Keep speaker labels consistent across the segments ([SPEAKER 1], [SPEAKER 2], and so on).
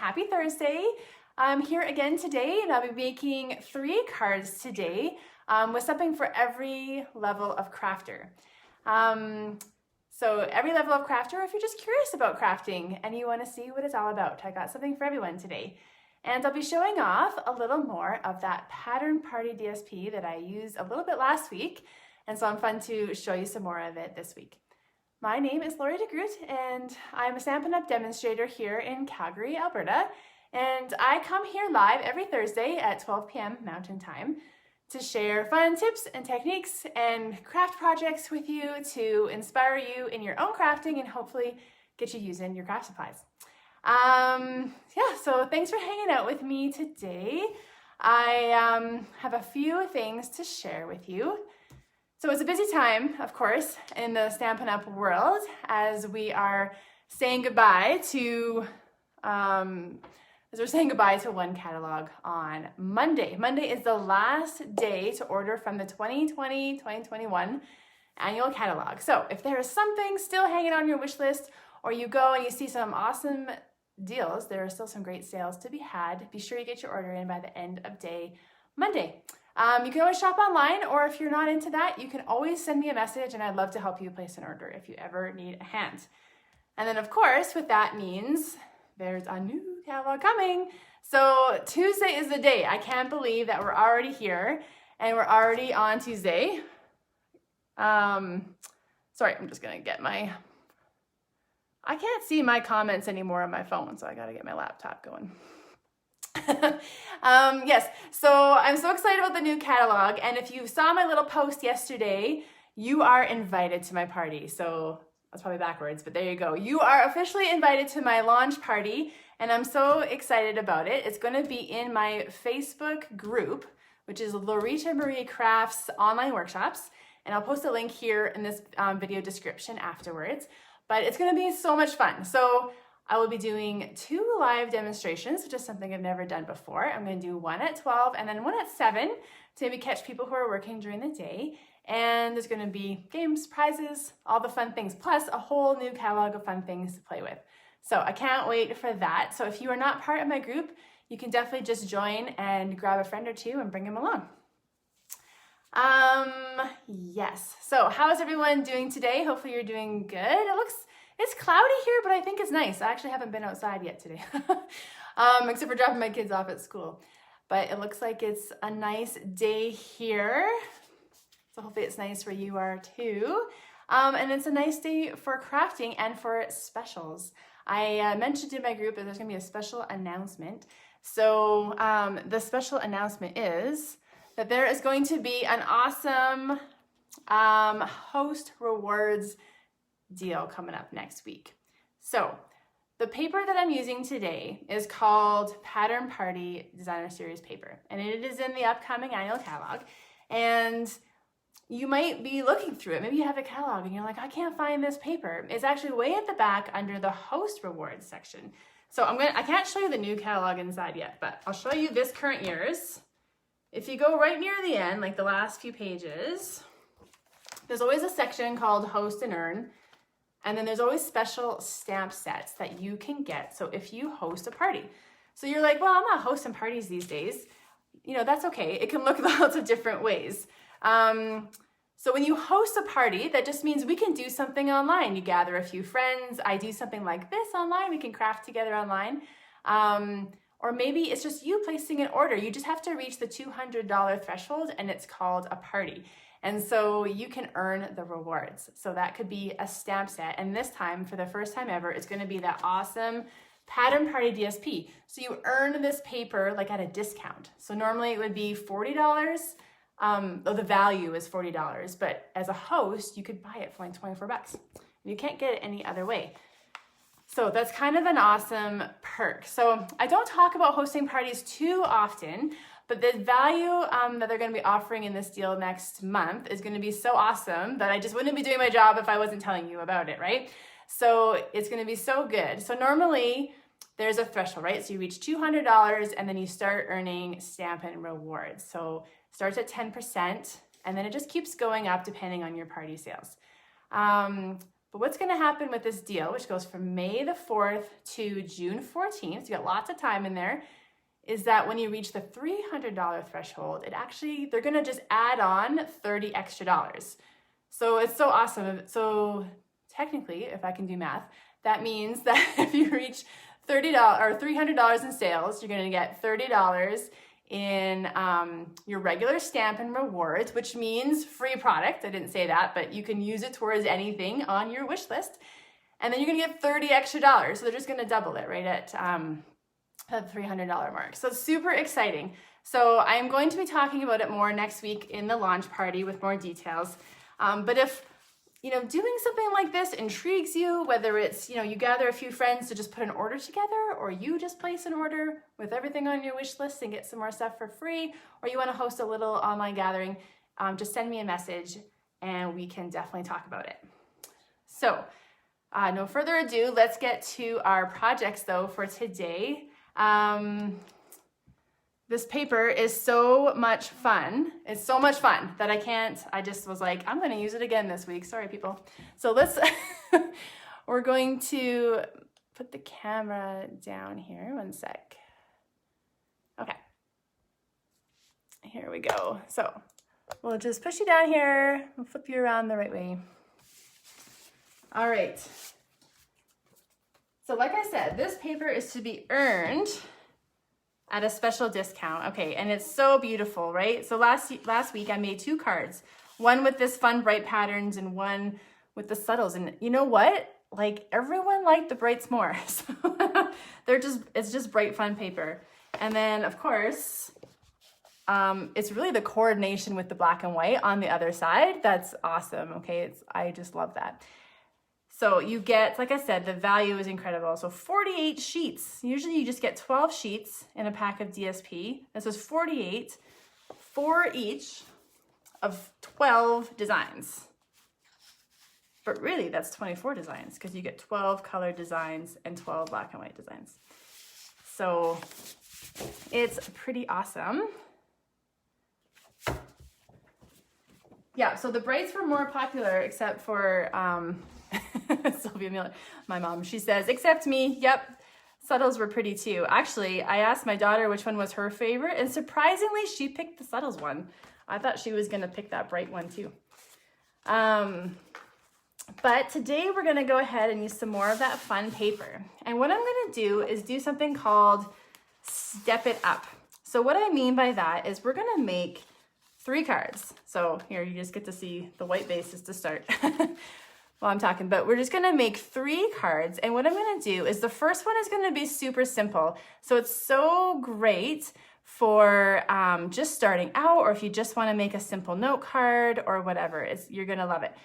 [SPEAKER 1] happy Thursday. I'm here again today and I'll be making 3 cards today with something for every level of crafter. So every level of crafter, or if you're just curious about crafting and you want to see what it's all about, I got something for everyone today. And I'll be showing off a little more of that Pattern Party DSP that I used a little bit last week. And so I'm fun to show you some more of it this week. My name is Laurie de Groot and I'm a Stampin' Up! Demonstrator here in Calgary, Alberta. And I come here live every Thursday at 12 p.m. Mountain Time to share fun tips and techniques and craft projects with you to inspire you in your own crafting and hopefully get you using your craft supplies. So thanks for hanging out with me today. I have a few things to share with you. So it's a busy time, of course, in the Stampin' Up! World as we are saying goodbye to one catalog on Monday. Monday is the last day to order from the 2020-2021 annual catalog. So if there is something still hanging on your wish list, or you go and you see some awesome deals, there are still some great sales to be had. Be sure you get your order in by the end of day Monday. You can always shop online, or if you're not into that, you can always send me a message and I'd love to help you place an order if you ever need a hand. And then of course, what that means, there's a new catalog coming. So Tuesday is the day. I can't believe that we're already here and we're already on Tuesday. Sorry, I'm just gonna get I can't see my comments anymore on my phone, so I gotta get my laptop going. Yes, so I'm so excited about the new catalog, and if you saw my little post yesterday, you are invited to my party. So that's probably backwards, but there you go. You are officially invited to my launch party, and I'm so excited about it. It's going to be in my Facebook group, which is Lorita Marie Crafts Online Workshops, and I'll post a link here in this video description afterwards. But it's going to be so much fun. So I will be doing 2 live demonstrations, which is something I've never done before. I'm going to do one at 12 and then one at 7 to maybe catch people who are working during the day. And there's going to be games, prizes, all the fun things, plus a whole new catalog of fun things to play with. So I can't wait for that. So if you are not part of my group, you can definitely just join and grab a friend or 2 and bring them along. Yes. So how is everyone doing today? Hopefully you're doing good. It's cloudy here, but I think it's nice. I actually haven't been outside yet today, except for dropping my kids off at school. But it looks like it's a nice day here. So hopefully it's nice where you are too. And it's a nice day for crafting and for specials. I mentioned in my group that there's gonna be a special announcement. So the special announcement is that there is going to be an awesome host rewards deal coming up next week. So the paper that I'm using today is called Pattern Party Designer Series paper, and it is in the upcoming annual catalog. And you might be looking through it. Maybe you have a catalog and you're like, I can't find this paper. It's actually way at the back under the host rewards section. So I can't show you the new catalog inside yet, but I'll show you this current year's. If you go right near the end, like the last few pages, there's always a section called Host and Earn. And then there's always special stamp sets that you can get. So if you host a party, so you're like, well, I'm not hosting parties these days. You know, that's okay. It can look lots of different ways. So when you host a party, that just means we can do something online. You gather a few friends. I do something like this online. We can craft together online. Or maybe it's just you placing an order. You just have to reach the $200 threshold and it's called a party. And so you can earn the rewards. So that could be a stamp set. And this time, for the first time ever, it's gonna be that awesome Pattern Party DSP. So you earn this paper like at a discount. So normally it would be $40, though the value is $40, but as a host, you could buy it for like 24 bucks. You can't get it any other way. So that's kind of an awesome perk. So I don't talk about hosting parties too often, but the value that they're going to be offering in this deal next month is going to be so awesome that I just wouldn't be doing my job if I wasn't telling you about it, right? So it's going to be so good. So normally there's a threshold, right? So you reach $200 and then you start earning Stampin' rewards. So it starts at 10% and then it just keeps going up depending on your party sales. But what's gonna happen with this deal, which goes from May the 4th to June 14th, so you got lots of time in there, is that when you reach the $300 threshold, they're gonna just add on $30 extra. So it's so awesome. So technically, if I can do math, that means that if you reach $30 or $300 in sales, you're gonna get $30 in your regular stamp and rewards, which means free product. I didn't say that, but you can use it towards anything on your wish list. And then you're gonna get $30 extra. So they're just gonna double it right at the $300 mark. So it's super exciting. So I am going to be talking about it more next week in the launch party with more details. But if doing something like this intrigues you, whether it's, you gather a few friends to just put an order together, or you just place an order with everything on your wish list and get some more stuff for free, or you want to host a little online gathering, just send me a message and we can definitely talk about it. So no further ado, let's get to our projects though for today. This paper is so much fun. It's so much fun that I just was like, I'm going to use it again this week. Sorry, people. So we're going to put the camera down here. One sec. Okay. Here we go. So we'll just push you down here. We'll flip you around the right way. All right. So like I said, this paper is to be earned at a special discount. Okay, and it's so beautiful, right? So last week I made 2 cards, one with this fun bright patterns and one with the subtles. And you know what? Like everyone liked the brights more. So it's just bright fun paper. And then of course, it's really the coordination with the black and white on the other side. That's awesome. Okay, I just love that. So you get, like I said, the value is incredible. So 48 sheets. Usually you just get 12 sheets in a pack of DSP. This is 48, 4 each of 12 designs. But really that's 24 designs because you get 12 color designs and 12 black and white designs. So it's pretty awesome. Yeah, so the brights were more popular except for Sylvia Miller, my mom. She says, except me. Yep, subtles were pretty too. Actually, I asked my daughter which one was her favorite, and surprisingly, she picked the subtles one. I thought she was going to pick that bright one too. But today we're going to go ahead and use some more of that fun paper. And what I'm going to do is do something called Step It Up. So what I mean by that is we're going to make 3 cards. So here you just get to see the white bases to start while I'm talking, but we're just going to make 3 cards. And what I'm going to do is the first one is going to be super simple. So it's so great for just starting out, or if you just want to make a simple note card or whatever, you're going to love it.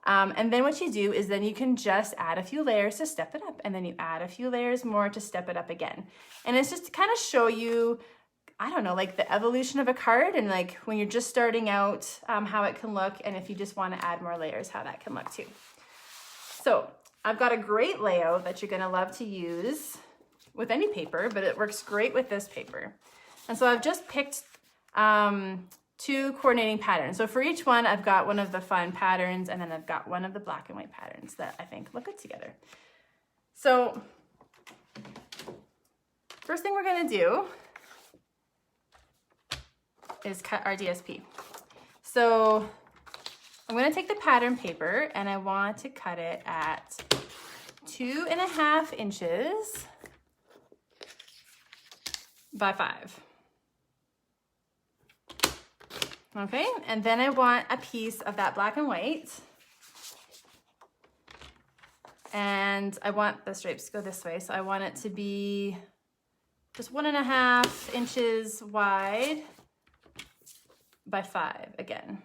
[SPEAKER 1] And then what you do is then you can just add a few layers to step it up, and then you add a few layers more to step it up again. And it's just to kind of show you, I don't know, like the evolution of a card, and like when you're just starting out, how it can look, and if you just want to add more layers, how that can look too. So I've got a great layout that you're going to love to use with any paper, but it works great with this paper. And so I've just picked 2 coordinating patterns. So for each one, I've got one of the fun patterns, and then I've got one of the black and white patterns that I think look good together. So first thing we're going to do is cut our DSP. So I'm going to take the pattern paper and I want to cut it at 2.5 inches by 5. Okay, and then I want a piece of that black and white, and I want the stripes to go this way, so I want it to be just 1.5 inches wide by 5 again.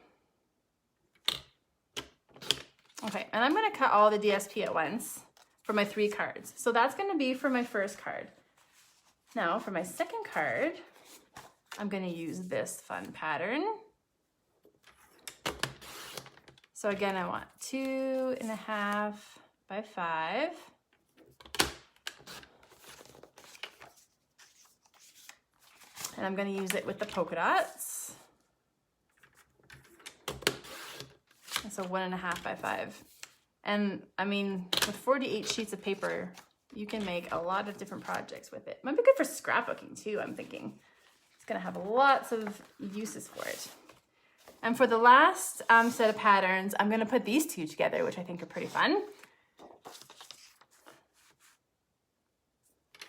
[SPEAKER 1] Okay, and I'm going to cut all the DSP at once for my 3 cards. So that's going to be for my first card. Now for my second card, I'm going to use this fun pattern. So again, I want 2.5 by 5. And I'm going to use it with the polka dots. So 1.5 by 5. And I mean, with 48 sheets of paper, you can make a lot of different projects with it. Might be good for scrapbooking too, I'm thinking. It's gonna have lots of uses for it. And for the last set of patterns, I'm gonna put these two together, which I think are pretty fun.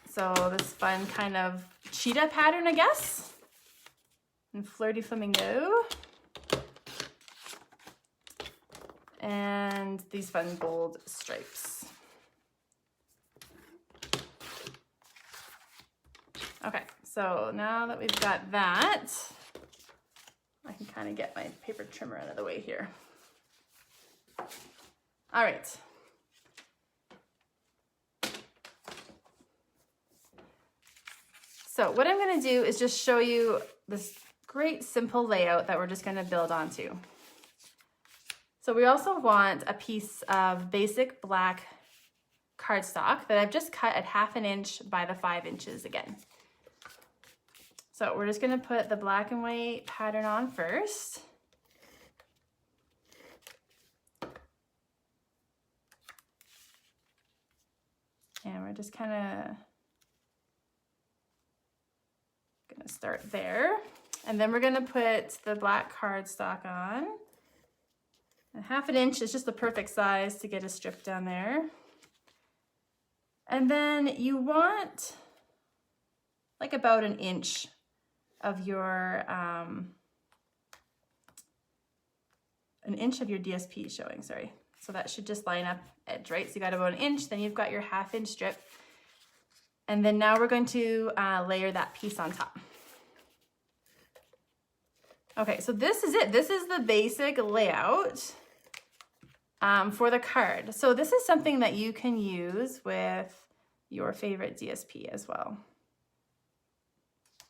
[SPEAKER 1] So this fun kind of cheetah pattern, I guess. And flirty flamingo. And these fun gold stripes. Okay, so now that we've got that, I can kind of get my paper trimmer out of the way here. All right. So what I'm gonna do is just show you this great simple layout that we're just gonna build onto. So we also want a piece of basic black cardstock that I've just cut at 1/2 inch by the 5 inches again. So we're just gonna put the black and white pattern on first. And we're just kind of gonna start there. And then we're gonna put the black cardstock on. And 1/2 inch is just the perfect size to get a strip down there. And then you want like about 1 inch of your DSP showing, sorry. So that should just line up edge, right? So you got about 1 inch, then you've got your 1/2 inch strip. And then now we're going to layer that piece on top. Okay, so this is it. This is the basic layout for the card. So this is something that you can use with your favorite DSP as well.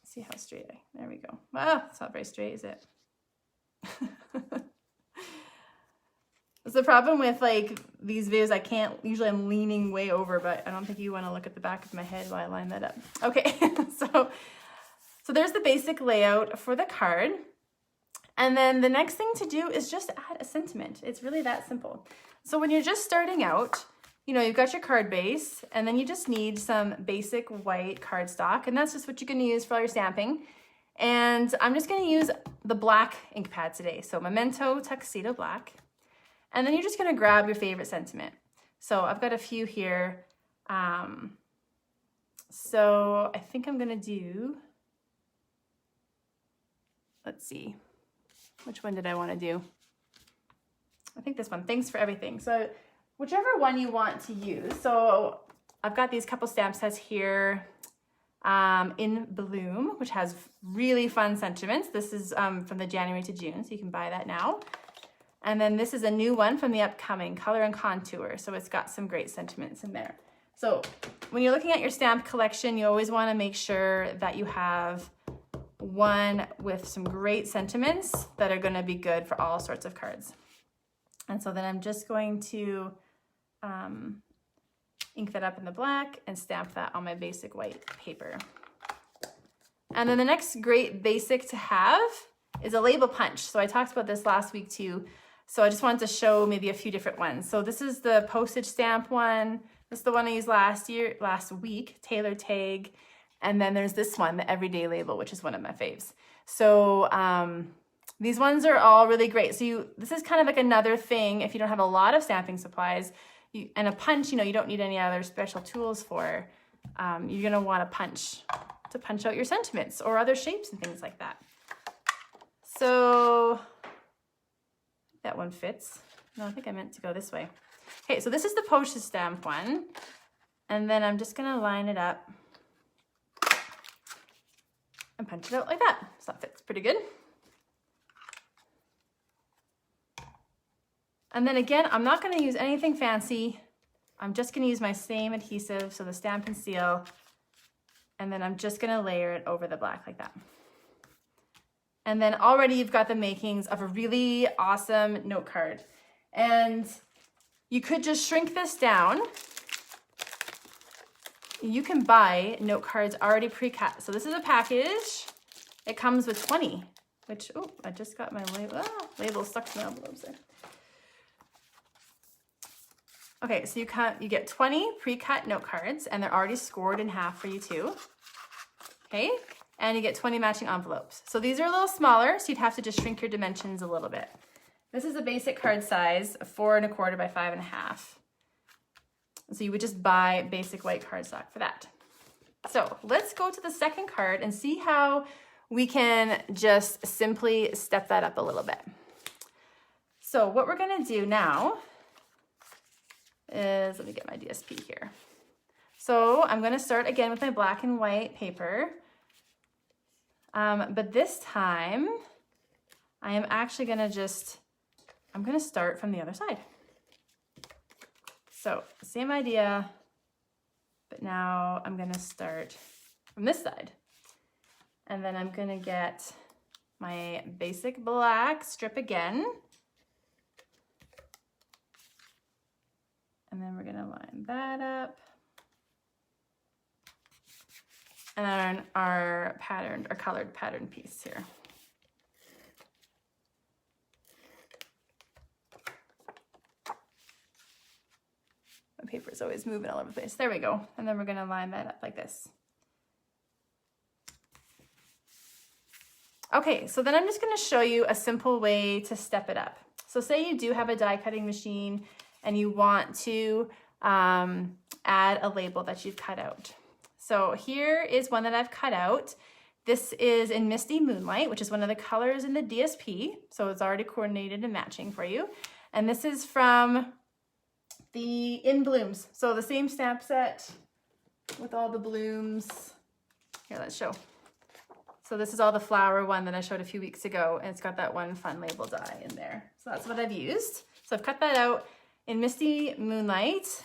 [SPEAKER 1] Let's see how straight there we go. Wow, it's not very straight, is it? That's the problem with like these videos. I can't, usually I'm leaning way over, but I don't think you want to look at the back of my head while I line that up. Okay, so there's the basic layout for the card. And then the next thing to do is just add a sentiment. It's really that simple. So when you're just starting out, you know, you've got your card base, and then you just need some basic white cardstock, and that's just what you're gonna use for all your stamping. And I'm just gonna use the black ink pad today. So Memento Tuxedo Black. And then you're just gonna grab your favorite sentiment. So I've got a few here. So I think I'm gonna do, let's see. Which one did I want to do? I think this one, thanks for everything. So whichever one you want to use. So I've got these couple stamp sets here in Bloom, which has really fun sentiments. This is from the January to June, so you can buy that now. And then this is a new one from the upcoming Color and Contour. So it's got some great sentiments in there. So when you're looking at your stamp collection, you always want to make sure that you have one with some great sentiments that are going to be good for all sorts of cards. And so then I'm just going to ink that up in the black and stamp that on my basic white paper. And then the next great basic to have is a label punch. So I talked about this last week too. So I just wanted to show maybe a few different ones. So this is the postage stamp one. This is the one I used last week, Taylor Tag. And then there's this one, the Everyday Label, which is one of my faves. So these ones are all really great. So this is kind of like another thing if you don't have a lot of stamping supplies. And a punch, you know, you don't need any other special tools for. You're gonna want a punch to punch out your sentiments or other shapes and things like that. So that one fits. No, I think I meant to go this way. Okay, so this is the postage stamp one. And then I'm just gonna line it up and punch it out like that. So that fits pretty good. And then again, I'm not gonna use anything fancy. I'm just gonna use my same adhesive, so the Stampin' Seal, and then I'm just gonna layer it over the black like that. And then already you've got the makings of a really awesome note card. And you could just shrink this down. You can buy note cards already pre-cut. So this is a package. It comes with 20, which, oh, I just got my label. Oh, label stuck to my envelopes there. Okay, so you get 20 pre-cut note cards, and they're already scored in half for you too. Okay, and you get 20 matching envelopes. So these are a little smaller, so you'd have to just shrink your dimensions a little bit. This is a basic card size, 4 1/4 by 5 1/2. So you would just buy basic white cardstock for that. So let's go to the second card and see how we can just simply step that up a little bit. So what we're gonna do now is, let me get my DSP here. So I'm gonna start again with my black and white paper. But this time I am actually gonna I'm gonna start from the other side. So same idea, but now I'm gonna start from this side. And then I'm gonna get my basic black strip again. And then we're gonna line that up. And then our colored pattern piece here. My paper is always moving all over the place. There we go. And then we're gonna line that up like this. Okay, so then I'm just gonna show you a simple way to step it up. So say you do have a die cutting machine and you want to add a label that you've cut out. So here is one that I've cut out. This is in Misty Moonlight, which is one of the colors in the DSP. So it's already coordinated and matching for you. And this is from the In Blooms. So the same stamp set with all the blooms. Here, let's show. So this is all the flower one that I showed a few weeks ago, and it's got that one fun label die in there. So that's what I've used. So I've cut that out in Misty Moonlight.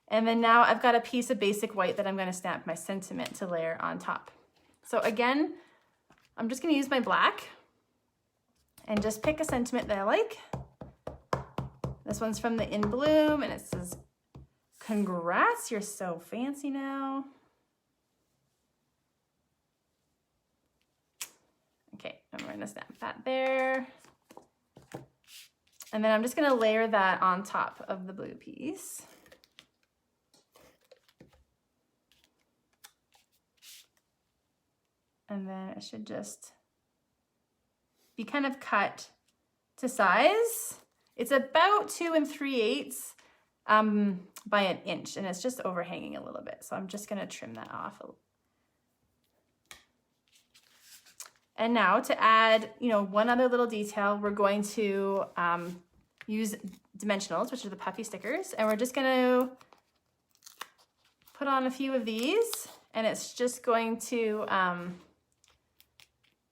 [SPEAKER 1] And then now I've got a piece of basic white that I'm gonna stamp my sentiment to layer on top. So again, I'm just gonna use my black and just pick a sentiment that I like. This one's from the In Bloom, and it says, "Congrats, you're so fancy now." Okay, and we're gonna stamp that there. And then I'm just gonna layer that on top of the blue piece. And then it should just be kind of cut to size. It's about 2 3/8 by 1 inch, and it's just overhanging a little bit. So I'm just gonna trim that off. And now to add, one other little detail, we're going to use dimensionals, which are the puffy stickers, and we're just gonna put on a few of these, and it's just going to,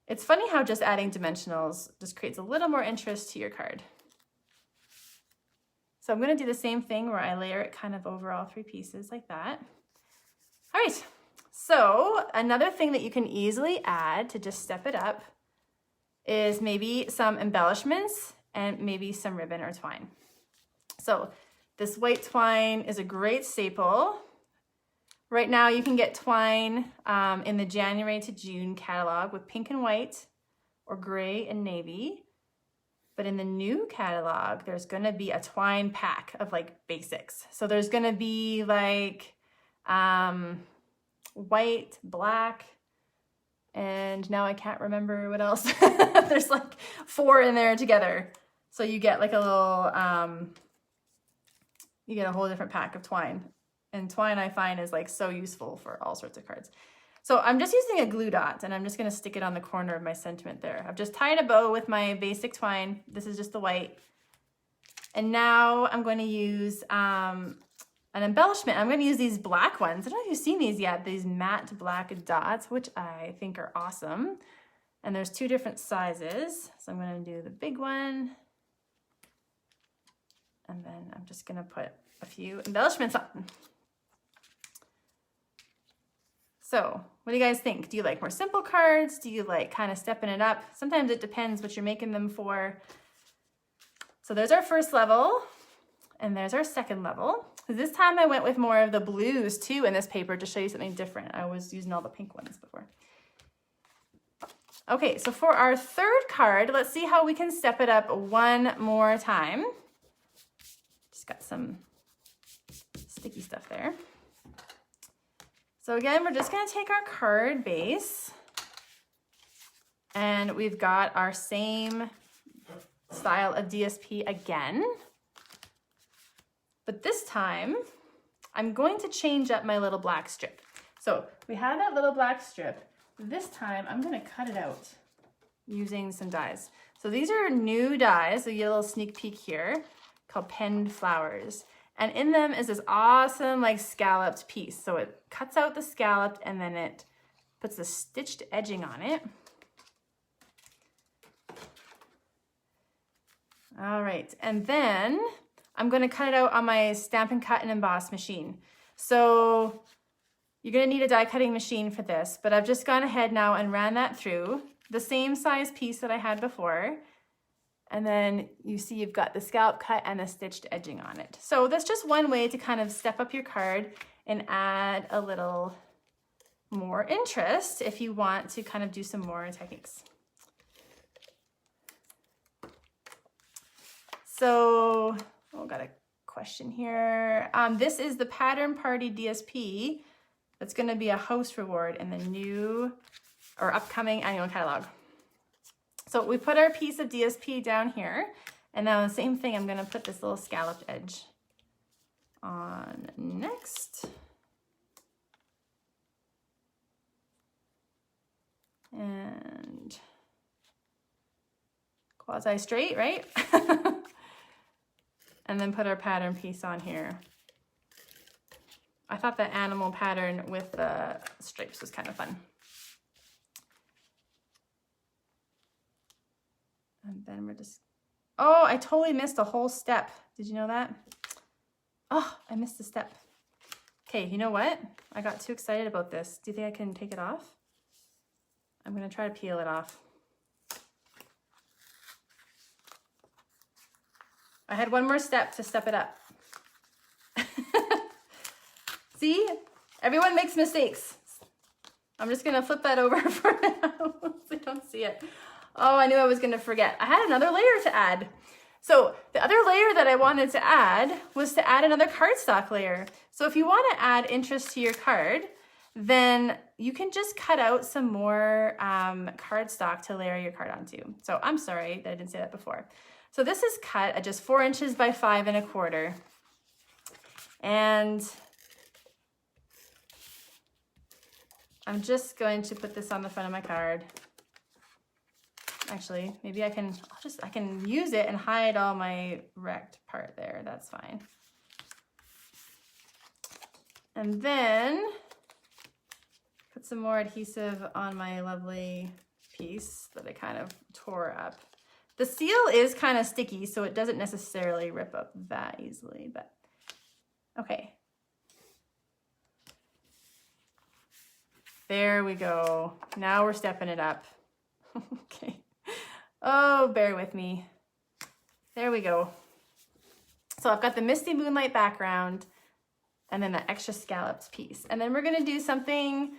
[SPEAKER 1] it's funny how just adding dimensionals just creates a little more interest to your card. So I'm gonna do the same thing where I layer it kind of over all 3 pieces like that. All right, so another thing that you can easily add to just step it up is maybe some embellishments and maybe some ribbon or twine. So this white twine is a great staple. Right now you can get twine in the January to June catalog with pink and white or gray and navy. But in the new catalog, there's gonna be a twine pack of like basics. So there's gonna be like white, black, and now I can't remember what else. There's like 4 in there together. So you get like a little, you get a whole different pack of twine. And twine I find is like so useful for all sorts of cards. So I'm just using a glue dot, and I'm just gonna stick it on the corner of my sentiment there. I've just tied a bow with my basic twine. This is just the white. And now I'm going to use an embellishment. I'm going to use these black ones. I don't know if you've seen these yet, these matte black dots, which I think are awesome. And there's 2 different sizes. So I'm going to do the big one. And then I'm just going to put a few embellishments on. So what do you guys think? Do you like more simple cards? Do you like kind of stepping it up? Sometimes it depends what you're making them for. So there's our first level, and there's our second level. This time I went with more of the blues too in this paper to show you something different. I was using all the pink ones before. Okay, so for our third card, let's see how we can step it up one more time. Just got some sticky stuff there. So again, we're just gonna take our card base, and we've got our same style of DSP again. But this time, I'm going to change up my little black strip. So we have that little black strip. This time, I'm gonna cut it out using some dies. So these are new dies, so you get a little sneak peek here, called Penned Flowers. And in them is this awesome like scalloped piece. So it cuts out the scalloped and then it puts the stitched edging on it. All right, and then I'm gonna cut it out on my Stampin' Cut and Emboss machine. So you're gonna need a die cutting machine for this, but I've just gone ahead now and ran that through the same size piece that I had before. And then you see you've got the scallop cut and the stitched edging on it. So that's just one way to kind of step up your card and add a little more interest if you want to kind of do some more techniques. So, got a question here. This is the Pattern Party DSP that's gonna be a host reward in the new or upcoming annual catalog. So we put our piece of DSP down here, and now the same thing, I'm gonna put this little scalloped edge on next. And quasi straight, right? And then put our pattern piece on here. I thought the animal pattern with the stripes was kind of fun. And then we're just, oh, I totally missed a whole step. Did you know that? Oh, I missed a step. Okay, you know what? I got too excited about this. Do you think I can take it off? I'm gonna try to peel it off. I had one more step to step it up. See, everyone makes mistakes. I'm just gonna flip that over for now so you don't see it. Oh, I knew I was gonna forget. I had another layer to add. So the other layer that I wanted to add was to add another cardstock layer. So if you wanna add interest to your card, then you can just cut out some more cardstock to layer your card onto. So I'm sorry that I didn't say that before. So this is cut at just 4 inches by 5 1/4. And I'm just going to put this on the front of my card. Actually, maybe I can use it and hide all my wrecked part there. That's fine. And then put some more adhesive on my lovely piece that I kind of tore up. The seal is kind of sticky, so it doesn't necessarily rip up that easily, but okay. There we go. Now we're stepping it up. Okay. Oh, bear with me. There we go. So I've got the Misty Moonlight background and then the extra scalloped piece. And then we're gonna do something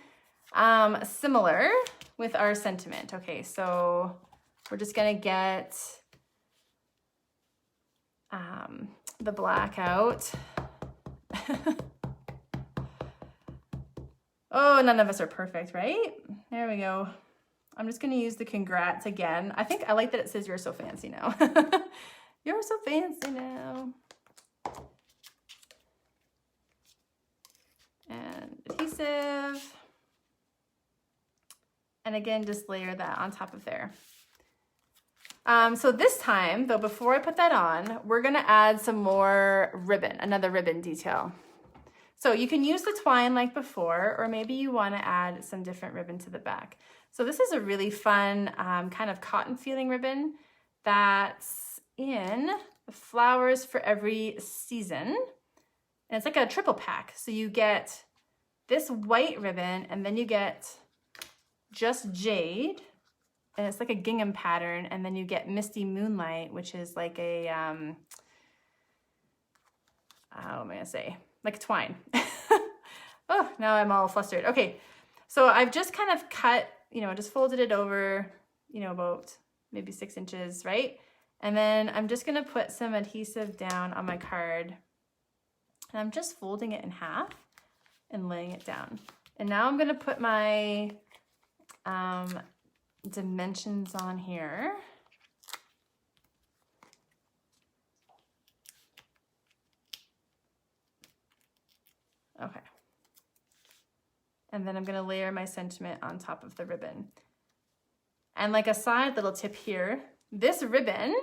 [SPEAKER 1] similar with our sentiment. Okay, so we're just gonna get the black out. Oh, none of us are perfect, right? There we go. I'm just gonna use the congrats again. I think I like that it says you're so fancy now. You're so fancy now. And adhesive. And again, just layer that on top of there. So this time, though, before I put that on, we're gonna add some more ribbon, another ribbon detail. So you can use the twine like before, or maybe you wanna add some different ribbon to the back. So this is a really fun kind of cotton feeling ribbon that's in the Flowers for Every Season. And it's like a triple pack. So you get this white ribbon and then you get just jade, and it's like a gingham pattern, and then you get Misty Moonlight, which is like a, what am I gonna say? Like a twine. Oh, now I'm all flustered. Okay, so I've just kind of cut, just folded it over, about maybe 6 inches, right? And then I'm just gonna put some adhesive down on my card And I'm just folding it in half and laying it down. And now I'm gonna put my dimensions on here. Okay. And then I'm gonna layer my sentiment on top of the ribbon. And like a side little tip here, this ribbon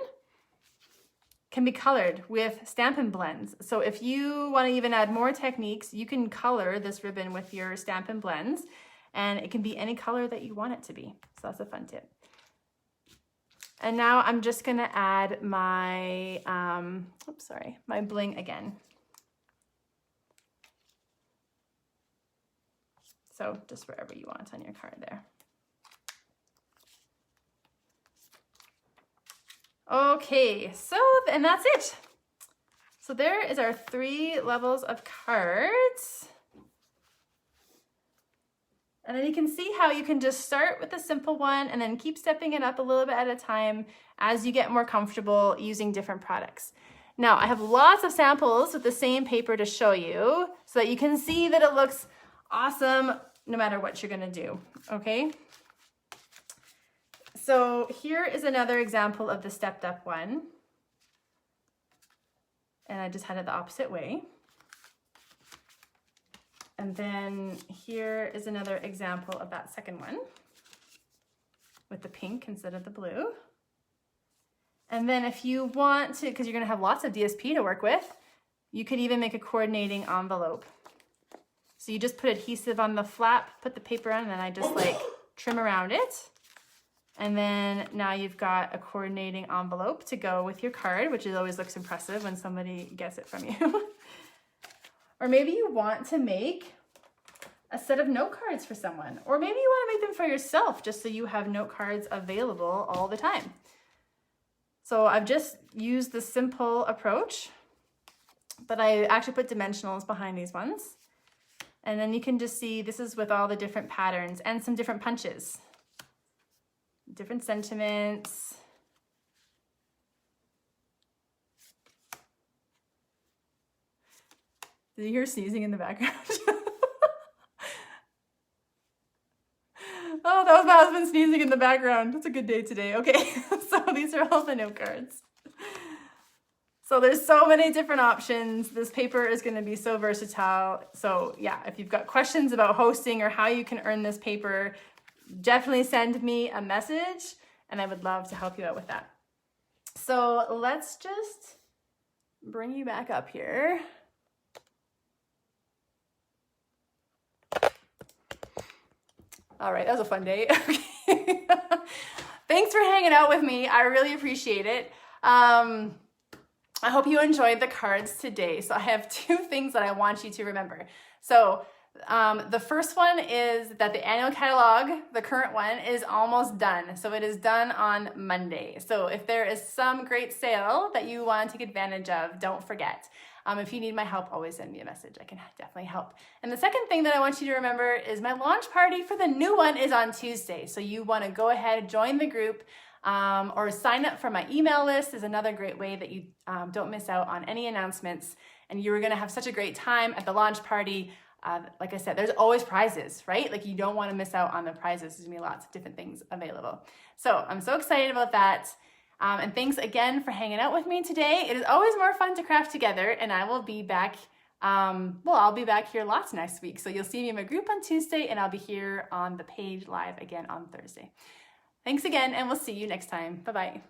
[SPEAKER 1] can be colored with Stampin' Blends. So if you want to even add more techniques, you can color this ribbon with your Stampin' Blends, and it can be any color that you want it to be. So that's a fun tip. And now I'm just gonna add my, my bling again. So just wherever you want on your card there. Okay, so, and that's it. So there is our 3 levels of cards. And then you can see how you can just start with a simple one and then keep stepping it up a little bit at a time as you get more comfortable using different products. Now, I have lots of samples with the same paper to show you so that you can see that it looks awesome no matter what you're gonna do, okay? So here is another example of the stepped up one. And I just had it the opposite way. And then here is another example of that second one with the pink instead of the blue. And then if you want to, because you're gonna have lots of DSP to work with, you could even make a coordinating envelope. So you just put adhesive on the flap, put the paper on, and then I just like trim around it. And then now you've got a coordinating envelope to go with your card, which always looks impressive when somebody gets it from you. Or maybe you want to make a set of note cards for someone. Or maybe you want to make them for yourself just so you have note cards available all the time. So I've just used the simple approach, but I actually put dimensionals behind these ones. And then you can just see this is with all the different patterns and some different punches. Different sentiments. Did you hear sneezing in the background? Oh, that was my husband sneezing in the background. It's a good day today. Okay, so these are all the note cards. So there's so many different options. This paper is going to be so versatile. So yeah, if you've got questions about hosting or how you can earn this paper, definitely send me a message and I would love to help you out with that. So let's just bring you back up here. All right, that was a fun day. Okay. Thanks for hanging out with me. I really appreciate it. I hope you enjoyed the cards today. So I have 2 things that I want you to remember. So the first one is that the annual catalog, the current one, is almost done. So it is done on Monday. So if there is some great sale that you want to take advantage of, don't forget. If you need my help, always send me a message. I can definitely help. And the second thing that I want you to remember is my launch party for the new one is on Tuesday. So you want to go ahead, join the group, or sign up for my email list is another great way that you don't miss out on any announcements. And you're going to have such a great time at the launch party. Like I said, there's always prizes, right? Like you don't want to miss out on the prizes. There's going to be lots of different things available. So I'm so excited about that. And thanks again for hanging out with me today. It is always more fun to craft together, and I will be back. I'll be back here lots next week. So you'll see me in my group on Tuesday, and I'll be here on the page live again on Thursday. Thanks again, and we'll see you next time. Bye-bye.